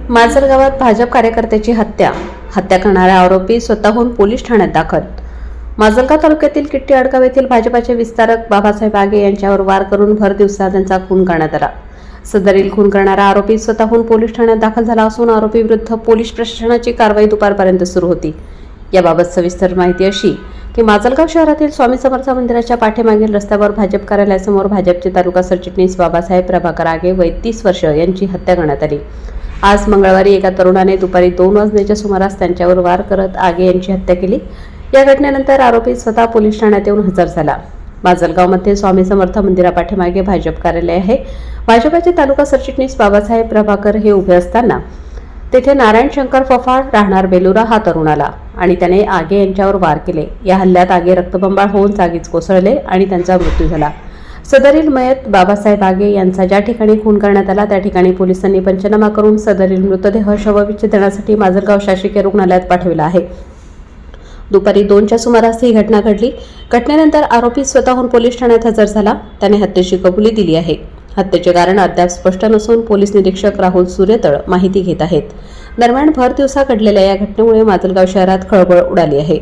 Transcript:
माजलगावात भाजप कार्यकर्त्याची हत्या करणारा आरोपी स्वतःहून पोलीस ठाण्यात दाखल। माजलगाव तालुक्यातील किट्टी अडगाव येथील भाजपाचे विस्तारक बाबासाहेब आगे यांच्यावर वार करून भर दिवसा त्यांचा खून करण्यात आला। सदरील खून करणारा आरोपी स्वतःहून पोलीस ठाण्यात दाखल झाला असून आरोपी विरुद्ध पोलीस प्रशासनाची कारवाई दुपारपर्यंत सुरू होती। याबाबत सविस्तर माहिती अशी की माजलगाव शहरातील स्वामी समर्थ मंदिराच्या पाठीमागील रस्त्यावर भाजप कार्यालयासमोर भाजपचे तालुका सरचिटणीस बाबासाहेब प्रभाकर आगे वय 30 वर्ष यांची हत्या करण्यात आली। आज मंगळवारी एका तरुणाने दुपारी 2 वाजण्याच्या सुमारास त्यांच्यावर वार करत आगे यांची हत्या केली। या घटनेनंतर आरोपी स्वतः पोलीस ठाण्यात येऊन हजर झाला। माजलगावमध्ये स्वामी समर्थ मंदिरापाठीमागे भाजप कार्यालय आहे। भाजपचे तालुका सरचिटणीस बाबासाहेब प्रभाकर हे उभे असताना तेथे नारायण शंकर फफाड राहणार बेलुरा हा तरुण आला आणि त्याने आगे यांच्यावर वार केले। या हल्ल्यात आगे रक्तबंबाळ होऊन जागीच कोसळले आणि त्यांचा मृत्यू झाला। सदरील मयत बाबासाहेब आगे यांचा ज्या ठिकाणी खून करण्यात आला त्या ठिकाणी पोलिसांनी पंचनामा करून सदरील मृतदेह शवविच्छेदनासाठी माजलगाव शासकीय रुग्णालयात पाठविला आहे। दुपारी 2च्या सुमारास ही घटना घडली। घटनेनंतर आरोपी स्वतःहून पोलीस ठाण्यात हजर झाला। त्याने हत्येची कबुली दिली आहे। हत्येचे कारण अद्याप स्पष्ट नसून पोलीस निरीक्षक राहुल सूर्यतळ माहिती घेत आहेत। दरम्यान भर दिवसा घडलेल्या या घटनेमुळे माजलगाव शहरात खळबळ उडाली आहे।